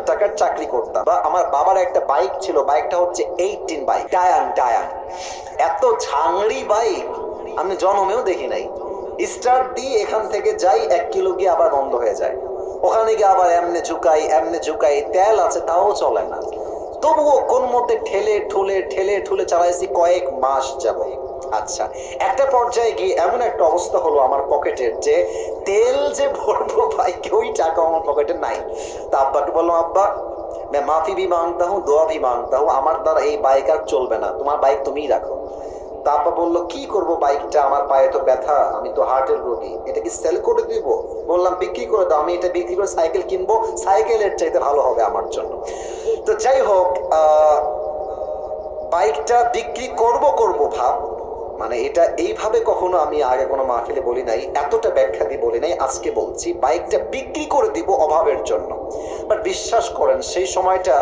টাকার চাকরি করতাম, বা আমার বাবার একটা বাইক ছিল, বাইকটা হচ্ছে 18 বাইক, ডায়ান। এত ঝাংড়ি বাইক আমি জন্মেও দেখি নাই। স্টার্ট দিয়ে এখান থেকে যাই 1 কিলো গিয়ে আবার বন্ধ হয়ে যায়, ওখানে গিয়ে আবার এমনে ঝুঁকাই, তেল আছে তাও চলে না। তবুও কোন মতে ঠেলে ঠুলে চালাইছি কয়েক মাস যাবো। আচ্ছা, একটা পর্যায়ে গিয়ে এমন একটা অবস্থা হলো আমার পকেটের, যে তেল যে ভরবো বাইকে ওই টাকা আমার পকেটে নাই। তা আব্বাকে বললাম, আব্বা मैं माफी भी मांगता हूँ, दुआ भी मांगता हूँ, আমার দ্বারা এই বাইক আর চলবে না, তোমার বাইক তুমিই রাখো। তা আব্বা বললো, কি করবো বাইকটা, আমার পায়ে তো ব্যথা, আমি তো হার্টের রোগী, এটা কি সেল করে দিব? বললাম বিক্রি করে দাও, আমি এটা বিক্রি করে সাইকেল কিনবো, সাইকেলের চাইতে ভালো হবে আমার জন্য। তো যাই হোক, বাইকটা বিক্রি করব ভাব, মানে এটা এইভাবে কখনো আমি আগে কোনো মাহফিলে বলি নাই, এতটা ব্যাখ্যা দিয়ে বলি নাই, আজকে বলছি বাইকটা বিক্রি করে দিব অভাবের জন্য। বাট বিশ্বাস করেন সেই সময়টা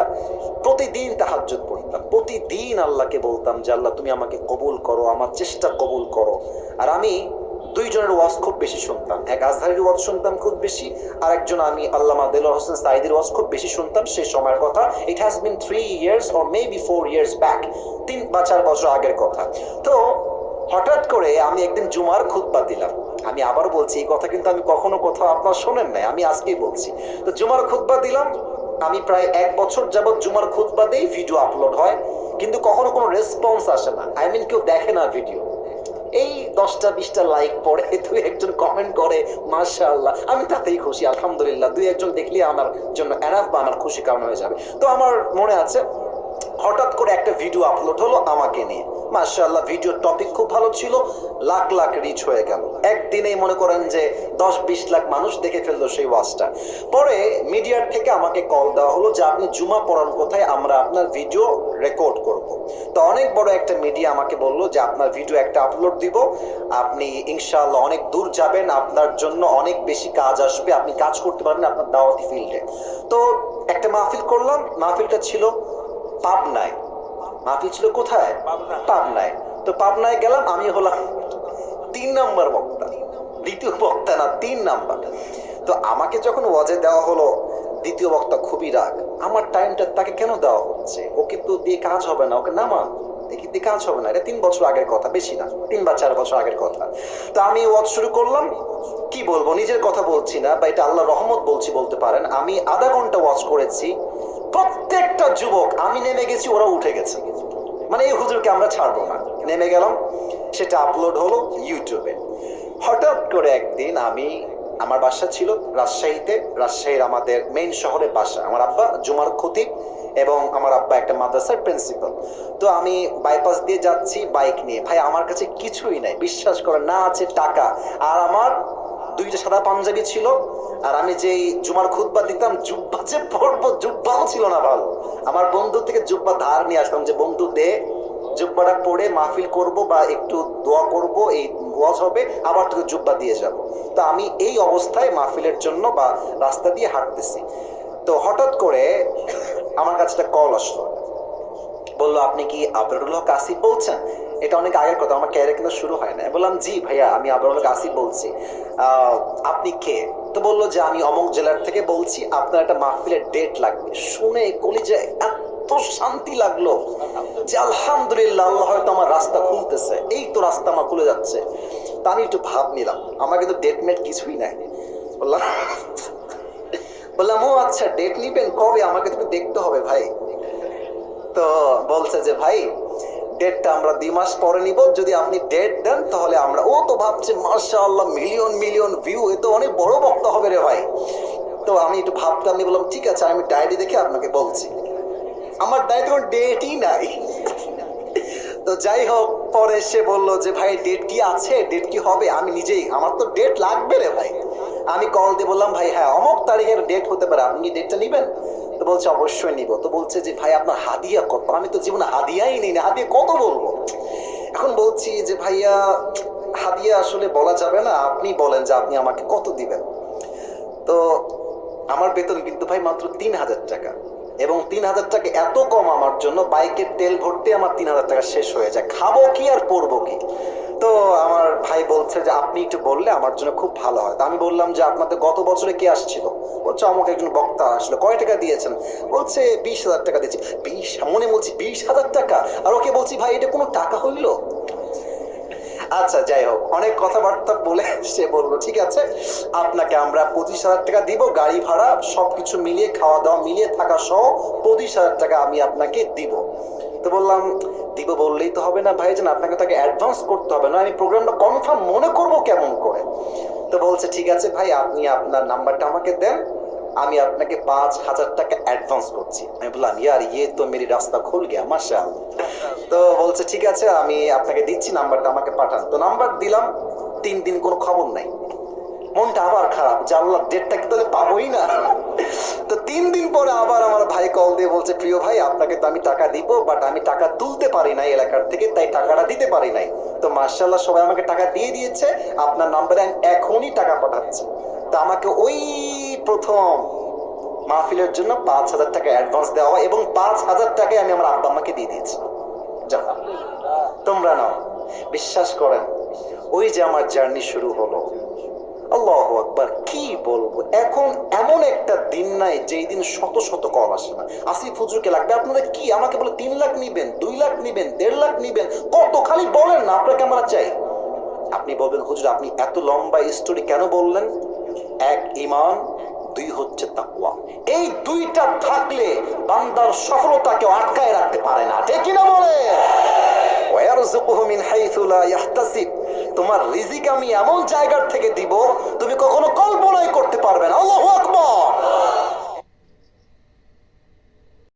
প্রতিদিন তাহাজ্জুদ পড়তাম, প্রতিদিন আল্লাহকে বলতাম যে আল্লাহ তুমি আমাকে কবুল করো, আমার চেষ্টা কবুল করো। আর আমি দুইজনের ওয়াজ খুব বেশি শুনতাম, এক আজহারির ওয়াজ শুনতাম খুব বেশি, আর একজন আমি আল্লামা দেলোয়ার হোসেন সাঈদীর ওয়াজ খুব বেশি শুনতাম সেই সময়ের কথা। It has been 3 years or maybe 4 years back, 3 বা 4 বছর আগের কথা। তো হঠাৎ করে আমি একদিন জুমার খুতবা দিলাম, আমি আবার বলছি এই কথা কিন্তু আমি কখনো কোথাও আপনার শোনেন নাই, আমি আজকেই বলছি। তো জুমার খুতবা দিলাম, আমি প্রায় 1 বছর যাবত জুমার খুতবা দেই, ভিডিও আপলোড হয়, কিন্তু কখনো কোনো রেসপন্স আসে না, আই মিন কেউ দেখে না ভিডিও। এই 10টা-20টা লাইক পড়ে, 2-1জন কমেন্ট করে, মাশাআল্লাহ, আমি তাতেই খুশি, আলহামদুলিল্লাহ, 2-1জন দেখলে আমার জন্য এনাফ, বা আমার খুশি কারণ হয়ে যাবে। তো আমার মনে আছে হঠাৎ করে একটা ভিডিও আপলোড হলো আমাকে নিয়ে, মাশাআল্লাহ, ভিডিওর টপিক খুব ভালো ছিল, লাখ রিচ হয়ে গেল একদিনেই, মনে করেন যে 10-20 লাখ মানুষ দেখে ফেললো সেই ওয়াজটা। পরে মিডিয়ার থেকে আমাকে কল দেওয়া হলো যে আপনি জুমা পড়ান কোথায়, আমরা আপনার ভিডিও রেকর্ড করব। তো অনেক বড় একটা মিডিয়া আমাকে বললো যে আপনার ভিডিও একটা আপলোড দিব, আপনি ইনশাআল্লাহ অনেক দূর যাবেন, আপনার জন্য অনেক বেশি কাজ আসবে, আপনি কাজ করতে পারবেন আপনার দাওয়াতি ফিল্ডে। তো একটা মাহফিল করলাম, মাহফিলটা ছিল পাবনায়। মাহফিল ছিল কোথায়? পাবনায়। তো পাবনায় গেলাম, আমি হলাম 3 নাম্বার বক্তা, দ্বিতীয় বক্তা না, 3 নাম্বার। তো আমাকে যখন ওয়াজে দেওয়া হলো, দ্বিতীয় বক্তা খুবই রাগ, আমার টাইমটা তাকে কেন দেওয়া হচ্ছে, ওকে তো দিয়ে কাজ হবে না, ওকে নামান, দেখি দিয়ে কাজ হবে না। এটা 3 বছর আগের কথা, বেশি না, 3 বা 4 বছর আগের কথা। তো আমি ওয়াজ শুরু করলাম, কি বলবো, নিজের কথা বলছি না, বা এটা আল্লাহর রহমত বলছি বলতে পারেন। আমি আধা ঘন্টা ওয়াজ করেছি, প্রত্যেকটা যুবক, আমি নেমে গেছি ওরা উঠে গেছে, মানে এই হুজুরকে আমরা ছাড়বো না, নেমে গেলাম। সেটা আপলোড হলো ইউটিউবে। হঠাৎ করে একদিন আমার বাসা ছিল রাজশাহীতে, রাজশাহীর আমাদের মেইন শহরে বাসা, আমার আব্বা জুমার খতিব এবং আমার আব্বা একটা মাদ্রাসার প্রিন্সিপাল। তো আমি বাইপাস দিয়ে যাচ্ছি বাইক নিয়ে, ভাই আমার কাছে কিছুই নাই, বিশ্বাস করে না আছে টাকা, আর আমার 2টা সাদা পাঞ্জাবি ছিল, আর আমি যেই জুমার খুতবা দিতাম, জুব্বা যে পরবো, জুব্বাও ছিল না ভালো। আমার বন্ধু থেকে জুব্বা ধার নিয়ে আসতাম, যে বন্ধু দে, জুব্বাটা পরে মাহফিল করব বা একটু দোয়া করব, এই ওয়াজ হবে, আবার তোকে জুব্বা দিয়ে যাব। তো আমি এই অবস্থায় মাহফিলের জন্য বা রাস্তা দিয়ে হাঁটতেছি। তো হঠাৎ করে আমার কাছে একটা কল আসলো, বললো আপনি কি আবরারুল হক আসিফ বলছেন? এটা অনেক আগের কথা, আমার ক্যারিয়ার কিন্তু শুরু হয় না। বললাম জি ভাইয়া, আমি আবরারুল হক আসিফ বলছি, আপনি কে? তো বললো যে আমি অমুক জেলার থেকে বলছি, আপনার একটা মাহফিলের ডেট লাগবে। শুনে কলিজায় এত শান্তি লাগলো যে আলহামদুলিল্লাহ, আল্লাহ হয়তো আমার রাস্তা খুলতেছে, এই তো রাস্তা আমার খুলে যাচ্ছে। তা আমি একটু ভাব নিলাম, আমার কিন্তু ডেট মেট কিছুই নাই। বললাম ও আচ্ছা, ডেট নিবেন কবে, আমাকে তো দেখতে হবে ভাই। তো বলছে যে ভাই ডেটটা আমরা 2 মাস পরে নিব, যদি আপনি ডেট দেন তাহলে আমরা। ও তো ভাবছে মাশাআল্লাহ, মিলিয়ন ভিউ, এ তো অনেক বড় বক্তা হবে রে ভাই। তো আমি একটু ভাবতাম, আমি বললাম ঠিক আছে, আমি ডায়েরি দেখে আপনাকে বলছি। আমার ডায়েরিতে কোনো ডেটই নাই। তো যাই হোক, পরে সে বললো যে ভাই ডেট কি আছে, ডেট কি হবে? আমি নিজেই, আমার তো ডেট লাগবে রে ভাই। আমি কল দিয়ে বললাম ভাই হ্যাঁ অমুক তারিখের ডেট হতে পারে, আপনি কি ডেটটা নিবেন? তো বলছে অবশ্যই নিব। তো বলছে যে ভাই আপনার হাদিয়া কত? আমি তো জীবনে হাদিয়াই নিই না, হাদিয়া কত বলবো। এখন বলছি যে ভাইয়া হাদিয়া আসলে বলা যাবে না, আপনি বলেন যে আপনি আমাকে কত দিবেন। তো আমার বেতন কিন্তু ভাই মাত্র 3,000 টাকা। এবং 3,000 টাকা এত কম আমার জন্য, বাইকের তেল ভরতে আমার 3,000 টাকা শেষ হয়ে যায়, খাবো কি আর পরবো কি? তো আমার ভাই বলছে যে আপনি একটু বললে আমার জন্য খুব ভালো হয়। তো আমি বললাম যে আপনাদের গত বছরে কে আসছিল? বলছে আমাকে একজন বক্তা আসলো। কয় টাকা দিয়েছেন? বলছে 20,000 টাকা দিয়েছি। মনে বলছি 20,000 টাকা, আর ওকে বলছি ভাই এটা কোনো টাকা হইলো? আচ্ছা যাই হোক, অনেক কথাবার্তা বলে সে বললো ঠিক আছে, আপনাকে আমরা 25,000 টাকা দিব, গাড়ি ভাড়া সবকিছু মিলিয়ে, খাওয়া দাওয়া মিলিয়ে, থাকা সহ 25,000 টাকা আমি আপনাকে দিব। তো বললাম দিব বললেই তো হবে না ভাইজান, আপনাকে তাকে অ্যাডভান্স করতে হবে, না আমি প্রোগ্রামটা কনফার্ম মনে করব কেমন করে? তো বলছে ঠিক আছে ভাই, আপনি আপনার নাম্বারটা আমাকে দেন, আমি আপনাকে 5,000 টাকা অ্যাডভান্স করছি। আমি বললাম ইয়ার ইয়ে তো মেরি রাস্তা খুল গিয়া মাশাআল্লাহ। তো বলছে ঠিক আছে আমি আপনাকে দিচ্ছি, নাম্বারটা আমাকে পাঠান। তো নাম্বার দিলাম, 3 দিন কোনো খবর নাই। মনটা আবার খারাপ, জানলাম ডেটটা কি তাহলে পাবোই না। তো 3 দিন পরে আবার আমার ভাই কল দিয়ে বলছে প্রিয় ভাই আপনাকে তো আমি টাকা দিব, বাট আমি টাকা তুলতে পারি নাই এলাকার থেকে, তাই টাকাটা দিতে পারি নাই। তো মাশাআল্লাহ সবাই আমাকে টাকা দিয়ে দিয়েছে, আপনার নাম্বারে আমি এখনই টাকা পাঠাচ্ছি। তো আমাকে ওই প্রথম মাহফিলের জন্য 5,000 টাকা অ্যাডভান্স দেওয়া হয়, এবং 5,000 টাকায় আমি আমার আব্বা আমাকে দিয়ে দিয়েছি। যাও তোমরা নাও। বিশ্বাস করেন, ওই যে আমার জার্নি শুরু হলো। আল্লাহু আকবার, কি বলবো, এখন এমন একটা দিন নাই যেই দিন শত শত কল আসে না। আসিফ হুজুরকে লাগবে আপনাদের কি, আমাকে বলে 3 লাখ নিবেন, 2 লাখ নিবেন, 1.5 লাখ নিবেন, কত খালি বলেন না আপনাকে আমরা চাই। আপনি বলবেন হুজুর আপনি এত লম্বা স্টোরি কেন বললেন? 1 ঈমান, 2 হচ্ছে তাকওয়া। এই 2টা থাকলে বান্দার সফলতাকে আটকায় রাখতে পারে না, ঠিক কি না বলে? ওয়ারযুকুহু মিন হাইসু লা ইয়াহতাসিব, তোমার রিজিক আমি এমন জায়গার থেকে দিব তুমি কখনো কল্পনাই করতে পারবে না। আল্লাহু আকবার।